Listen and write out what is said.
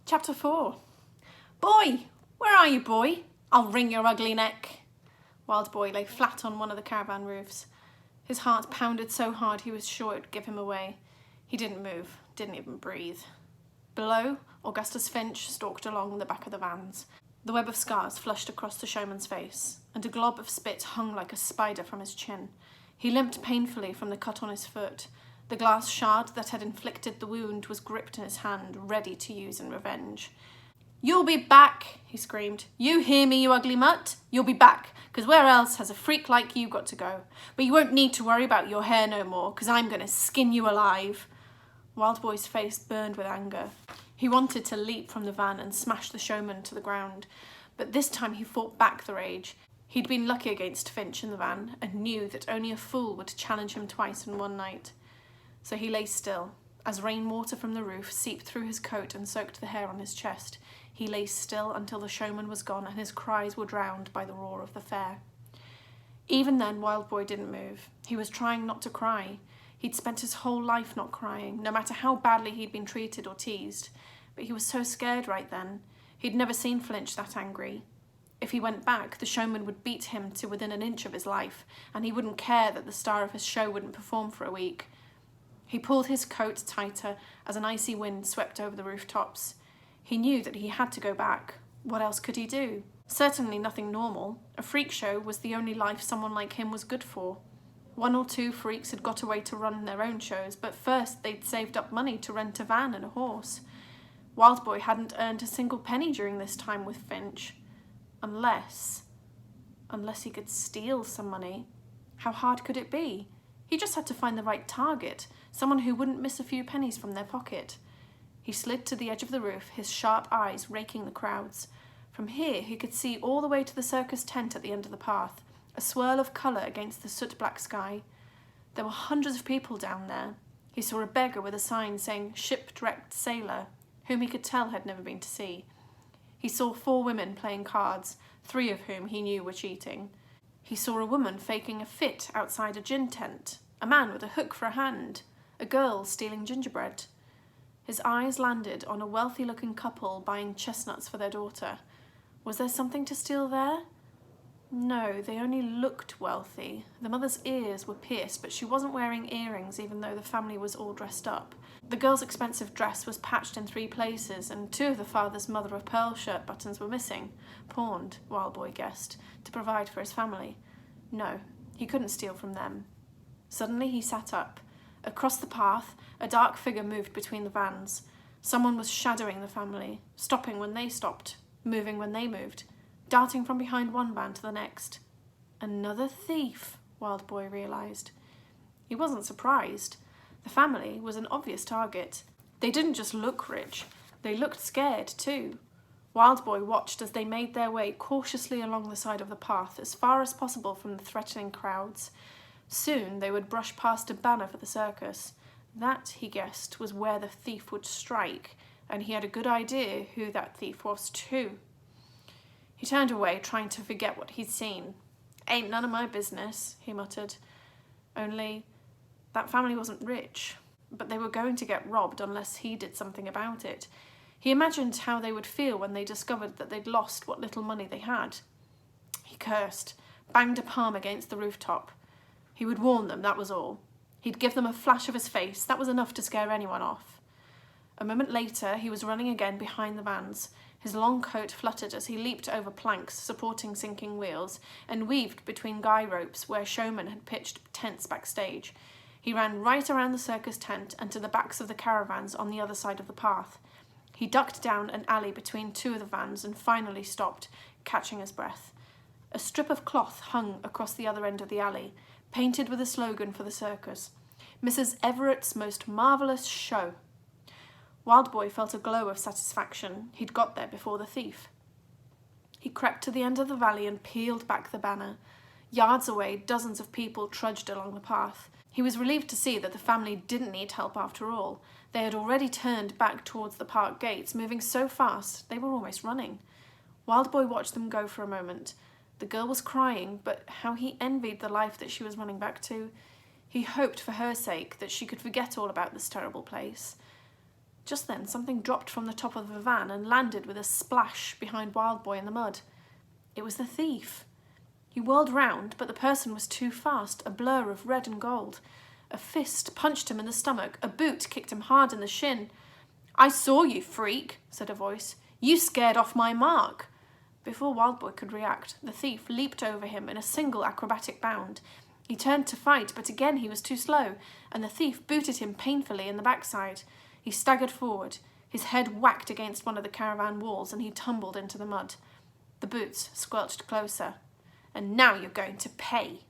Chapter 4. Boy! Where are you, boy? I'll wring your ugly neck. Wild Boy lay flat on one of the caravan roofs. His heart pounded so hard he was sure it would give him away. He didn't move, didn't even breathe. Below, Augustus Finch stalked along the back of the vans. The web of scars flushed across the showman's face, and a glob of spit hung like a spider from his chin. He limped painfully from the cut on his foot. The glass shard that had inflicted the wound was gripped in his hand, ready to use in revenge. "You'll be back," he screamed. "You hear me, you ugly mutt? You'll be back, 'cause where else has a freak like you got to go? But you won't need to worry about your hair no more, 'cause I'm going to skin you alive." Wild Boy's face burned with anger. He wanted to leap from the van and smash the showman to the ground, but this time he fought back the rage. He'd been lucky against Finch in the van and knew that only a fool would challenge him twice in one night. So he lay still. As rainwater from the roof seeped through his coat and soaked the hair on his chest, he lay still until the showman was gone and his cries were drowned by the roar of the fair. Even then, Wild Boy didn't move. He was trying not to cry. He'd spent his whole life not crying, no matter how badly he'd been treated or teased. But he was so scared right then. He'd never seen Finch that angry. If he went back, the showman would beat him to within an inch of his life, and he wouldn't care that the star of his show wouldn't perform for a week. He pulled his coat tighter as an icy wind swept over the rooftops. He knew that he had to go back. What else could he do? Certainly nothing normal. A freak show was the only life someone like him was good for. One or two freaks had got away to run their own shows, but first they'd saved up money to rent a van and a horse. Wild Boy hadn't earned a single penny during this time with Finch. Unless he could steal some money. How hard could it be? He just had to find the right target, someone who wouldn't miss a few pennies from their pocket. He slid to the edge of the roof, his sharp eyes raking the crowds. From here he could see all the way to the circus tent at the end of the path, a swirl of colour against the soot-black sky. There were hundreds of people down there. He saw a beggar with a sign saying "Shipwrecked Sailor," whom he could tell had never been to sea. He saw 4 women playing cards, 3 of whom he knew were cheating. He saw a woman faking a fit outside a gin tent, a man with a hook for a hand, a girl stealing gingerbread. His eyes landed on a wealthy-looking couple buying chestnuts for their daughter. Was there something to steal there? No, they only looked wealthy. The mother's ears were pierced, but she wasn't wearing earrings even though the family was all dressed up. The girl's expensive dress was patched in 3 places, and 2 of the father's mother-of-pearl shirt buttons were missing, pawned, Wild Boy guessed, to provide for his family. No, he couldn't steal from them. Suddenly he sat up. Across the path, a dark figure moved between the vans. Someone was shadowing the family, stopping when they stopped, moving when they moved, darting from behind one van to the next. Another thief, Wild Boy realised. He wasn't surprised. The family was an obvious target. They didn't just look rich, they looked scared too. Wild Boy watched as they made their way cautiously along the side of the path, as far as possible from the threatening crowds. Soon they would brush past a banner for the circus. That, he guessed, was where the thief would strike, and he had a good idea who that thief was too. He turned away, trying to forget what he'd seen. "Ain't none of my business," he muttered. Only, that family wasn't rich, but they were going to get robbed unless he did something about it. He imagined how they would feel when they discovered that they'd lost what little money they had. He cursed, banged a palm against the rooftop. He would warn them, that was all. He'd give them a flash of his face, that was enough to scare anyone off. A moment later, he was running again behind the vans. His long coat fluttered as he leaped over planks supporting sinking wheels and weaved between guy ropes where showmen had pitched tents backstage. He ran right around the circus tent and to the backs of the caravans on the other side of the path. He ducked down an alley between 2 of the vans and finally stopped, catching his breath. A strip of cloth hung across the other end of the alley, painted with a slogan for the circus: "Mrs. Everett's Most Marvellous Show." Wild Boy felt a glow of satisfaction. He'd got there before the thief. He crept to the end of the valley and peeled back the banner. Yards away, dozens of people trudged along the path. He was relieved to see that the family didn't need help after all. They had already turned back towards the park gates, moving so fast they were almost running. Wild Boy watched them go for a moment. The girl was crying, but how he envied the life that she was running back to. He hoped for her sake that she could forget all about this terrible place. Just then something dropped from the top of the van and landed with a splash behind Wild Boy in the mud. It was the thief. He whirled round, but the person was too fast, a blur of red and gold. A fist punched him in the stomach. A boot kicked him hard in the shin. "I saw you, freak," said a voice. "You scared off my mark." Before Wild Boy could react, the thief leaped over him in a single acrobatic bound. He turned to fight, but again he was too slow, and the thief booted him painfully in the backside. He staggered forward. His head whacked against one of the caravan walls, and he tumbled into the mud. The boots squelched closer. "And now you're going to pay,"